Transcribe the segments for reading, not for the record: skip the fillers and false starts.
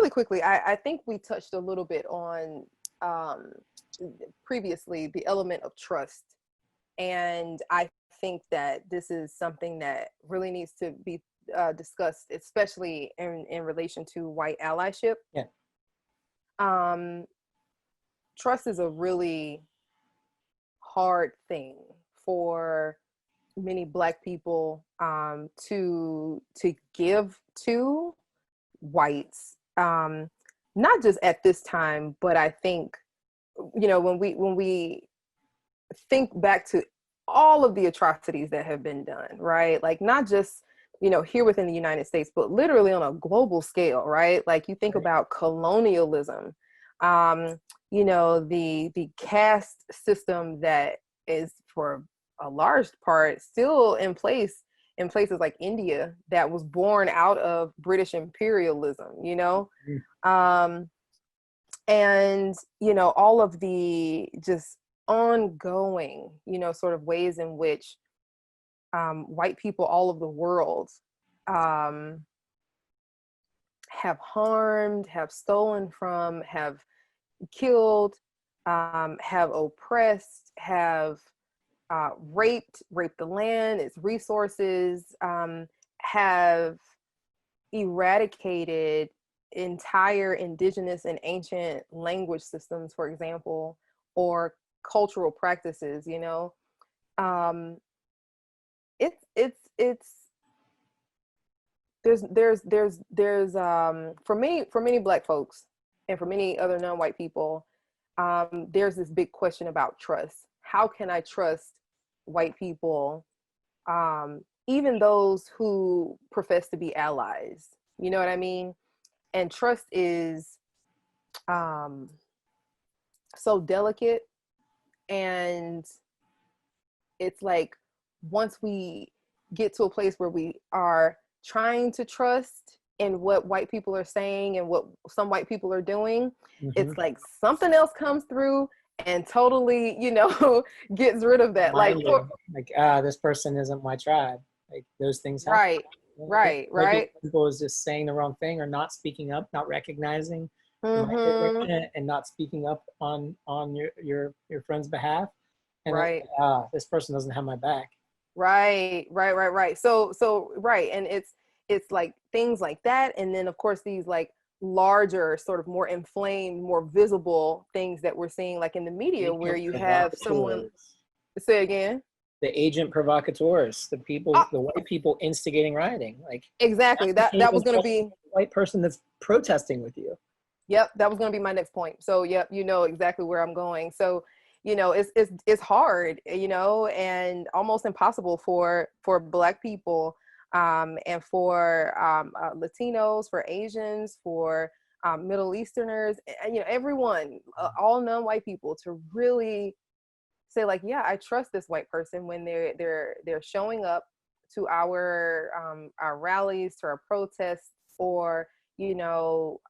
really quickly, I think we touched a little bit on previously the element of trust. And I think that this is something that really needs to be discussed, especially in relation to white allyship. Yeah. Trust is a really hard thing for many Black people to give to whites, not just at this time, but I think, you know, when we think back to all of the atrocities that have been done, right? Like not just, you know, here within the United States, but literally on a global scale, right? Like you think about colonialism, you know, the caste system that is for a large part still in place in places like India, that was born out of British imperialism, you know? And, you know, all of the just ongoing, you know, sort of ways in which white people all over the world have harmed, have stolen from, have killed, have oppressed, have raped the land, its resources, have eradicated entire indigenous and ancient language systems, for example, or cultural practices, you know. It's there's for many Black folks and for many other non-white people, there's this big question about trust. How can I trust white people, even those who profess to be allies? You know what I mean? And trust is so delicate, and it's like once we get to a place where we are trying to trust in what white people are saying and what some white people are doing, it's like something else comes through and totally, you know, gets rid of that. Like this person isn't my tribe. Like those things happen. Right, right. People is just saying the wrong thing or not speaking up, not recognizing and not speaking up on your friend's behalf. And right. This person doesn't have my back. Right. So right. And it's like things like that. And then of course these like larger, sort of more inflamed, more visible things that we're seeing like in the media, where you have someone, say again, the agent provocateurs, the people, the white people instigating rioting. Like exactly that was going to be the white person that's protesting with you. Yep, that was going to be my next point. So yep, you know exactly where I'm going. So, you know, it's hard, you know, and almost impossible for Black people, and for Latinos, for Asians, for Middle Easterners, and, you know, everyone, all non-white people, to really say like, yeah, I trust this white person when they're showing up to our rallies, to our protests, or, you know,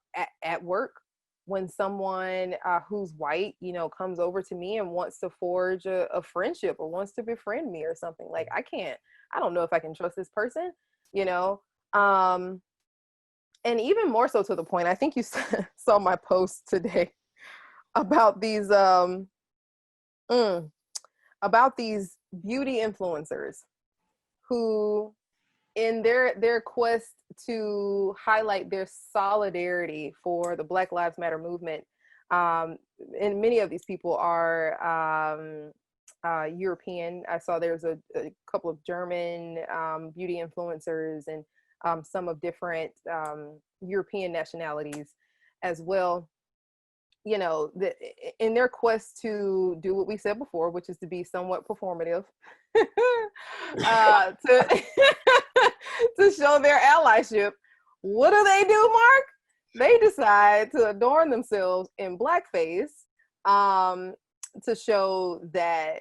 at work, when someone who's white, you know, comes over to me and wants to forge a friendship or wants to befriend me or something. Like I don't know if I can trust this person, you know. And even more so to the point, I think you saw my post today about these beauty influencers who, in their quest to highlight their solidarity for the Black Lives Matter movement, and many of these people are European. I saw there's a couple of German beauty influencers, and some of different European nationalities as well. You know, in their quest to do what we said before, which is to be somewhat performative, to to show their allyship, what do, Mark? They decide to adorn themselves in blackface, to show that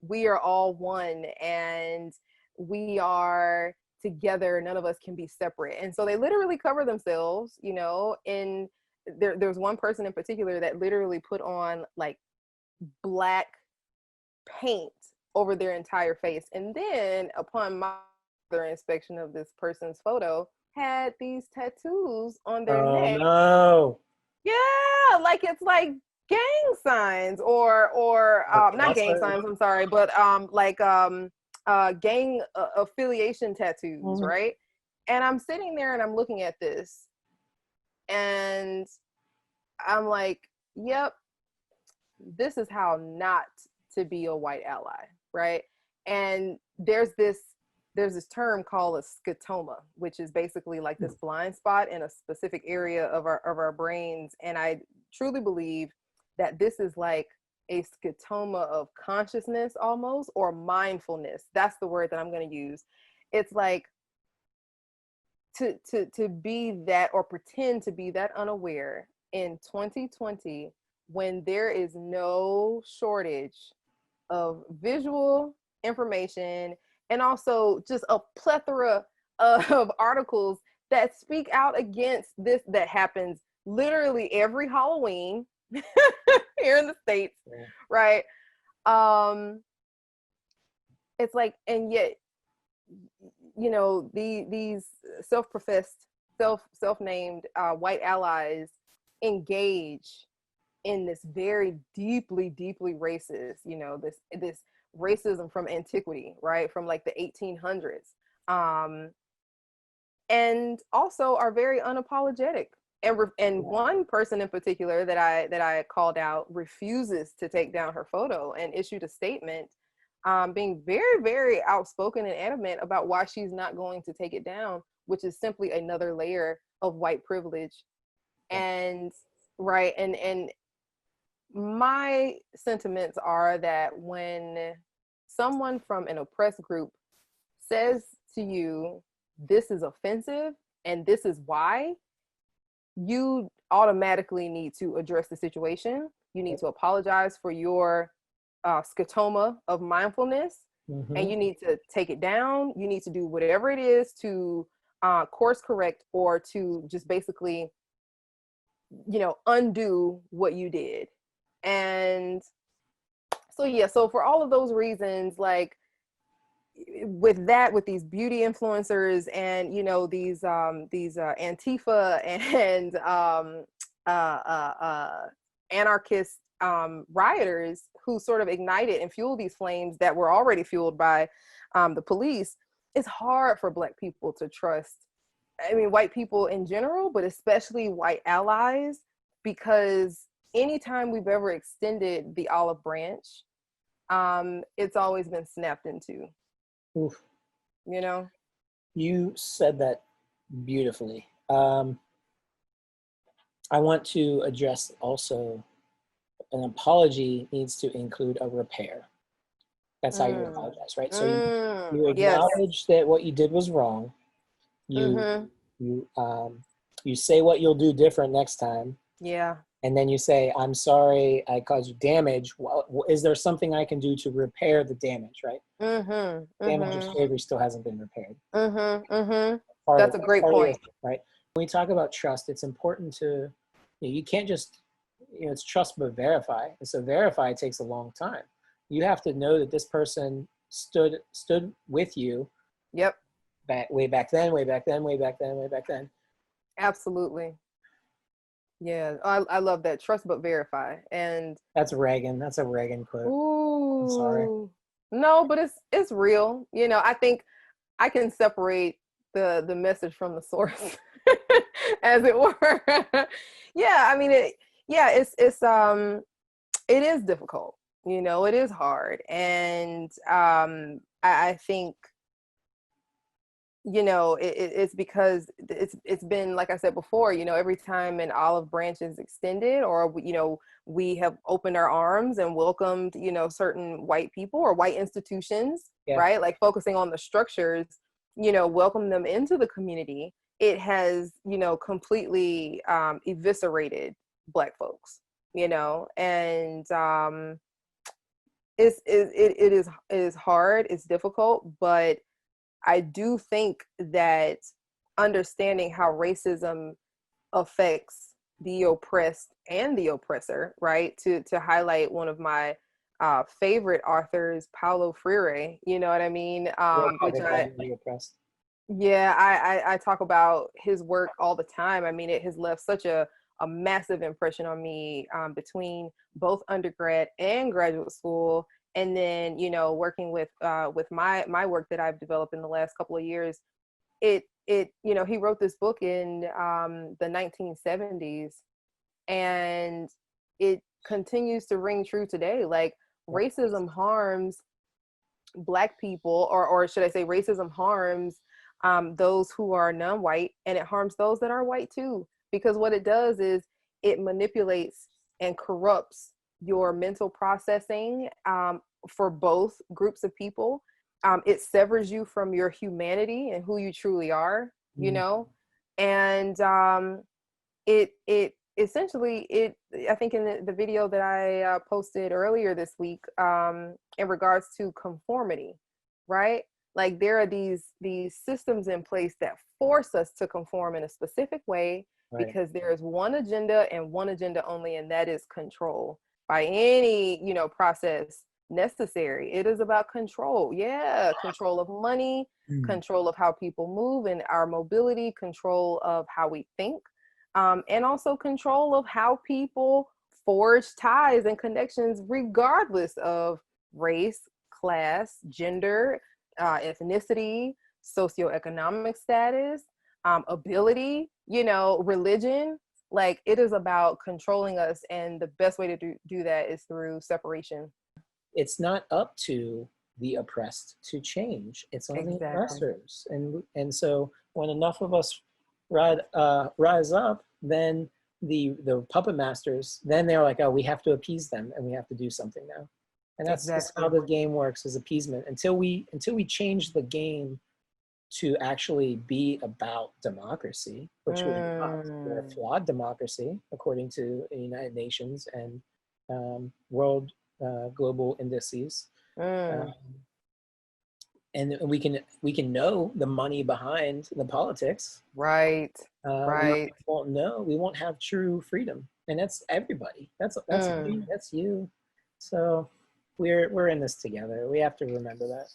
we are all one and we are together. None of us can be separate. And so they literally cover themselves, you know, in there's one person in particular that literally put on like black paint over their entire face. And then upon my inspection of this person's photo, had these tattoos on their Oh neck. no. Yeah, like it's like gang signs or Okay, not that's gang what. signs, I'm sorry, but like gang affiliation tattoos, Mhm. right? And I'm sitting there and I'm looking at this and I'm like, yep, this is how not to be a white ally, right? And there's this term called a scotoma, which is basically like this blind spot in a specific area of our brains. And I truly believe that this is like a scotoma of consciousness almost, or mindfulness. That's the word that I'm going to use. It's like to be that, or pretend to be that unaware in 2020, when there is no shortage of visual information and also just a plethora of articles that speak out against this, that happens literally every Halloween here in the States, Yeah. right? It's like, and yet, these self-professed, self-named white allies engage in this very deeply racist, this racism from antiquity, right, from like the 1800s, and also are very unapologetic. And one person in particular that I called out refuses to take down her photo and issued a statement, being very outspoken and adamant about why she's not going to take it down, which is simply another layer of white privilege. And right, and my sentiments are that when someone from an oppressed group says to you, this is offensive and this is why, you automatically need to address the situation. You need to apologize for your scotoma of mindfulness, and Mm-hmm. you need to take it down. You need to do whatever it is to course correct, or to just basically, undo what you did. And so, yeah, so for all of those reasons, like, with these beauty influencers, and these Antifa and anarchist rioters, who sort of ignited and fueled these flames that were already fueled by the police, it's hard for Black people to trust, I mean, white people in general, but especially white allies, because anytime we've ever extended the olive branch, it's always been snapped into. Oof. You know? You said that beautifully. I want to address also, an apology needs to include a repair. That's how you Mm. apologize, right? So Mm. you Yes. acknowledge that what you did was wrong. You Mm-hmm. you you say what you'll do different next time, Yeah. and then you say, "I'm sorry, I caused you damage. Is there something I can do to repair the damage?" Right? Mm-hmm. Damage of Mm-hmm. slavery still hasn't been repaired. Mm-hmm. Mm-hmm. Part of That's a great your point. thing, right? When we talk about trust, it's important to, you can't just, it's trust but verify. And so verify takes a long time. You have to know that this person stood with you Yep. way back then, way back then, way back then, way back then. Absolutely. Yeah. I love that. Trust but verify. And That's Reagan. That's a Reagan quote. I'm sorry. ooh. No, but it's real. I think I can separate the message from the source, as it were. Yeah, I mean it is difficult. It is hard. And I think, it's because it's been, like I said before, every time an olive branch is extended, or we have opened our arms and welcomed, certain white people or white institutions, Yeah. right, like focusing on the structures, welcome them into the community, it has, completely eviscerated Black folks, and it is hard, it's difficult, but I do think that understanding how racism affects the oppressed and the oppressor, right? To highlight one of my favorite authors, Paulo Freire, you know what I mean? Yeah, Which they call me oppressed. Yeah, I talk about his work all the time. I mean, it has left such a massive impression on me, between both undergrad and graduate school. And then, working with my work that I've developed in the last couple of years, he wrote this book in the 1970s, and it continues to ring true today. Like, Yeah. racism harms Black people, or should I say, racism harms those who are non-white, and it harms those that are white too. Because what it does is it manipulates and corrupts your mental processing, for both groups of people. It severs you from your humanity and who you truly are, Mm. and it essentially, I think in the video that I posted earlier this week, in regards to conformity, right? Like, there are these systems in place that force us to conform in a specific way, Right. because there is one agenda and one agenda only, and that is control by any process necessary. It is about control. Yeah, control of money, Mm. control of how people move and our mobility, control of how we think, and also control of how people forge ties and connections, regardless of race, class, gender, ethnicity, socioeconomic status, ability, religion. Like, it is about controlling us, and the best way to do that is through separation. It's not up to the oppressed to change. It's on the Exactly. oppressors. And so when enough of us rise up, then the puppet masters, then they're like, oh, we have to appease them and we have to do something now. And that's just how Exactly. the game works, is appeasement. Until we change the game to actually be about democracy, which we're not. We're a Mm, flawed democracy, according to the United Nations and world global indices. Um, mm. and we can know the money behind the politics. Right. We Right. won't know. We won't have true freedom, and that's everybody. That's me. Mm. That's you. So we're in this together. We have to remember that.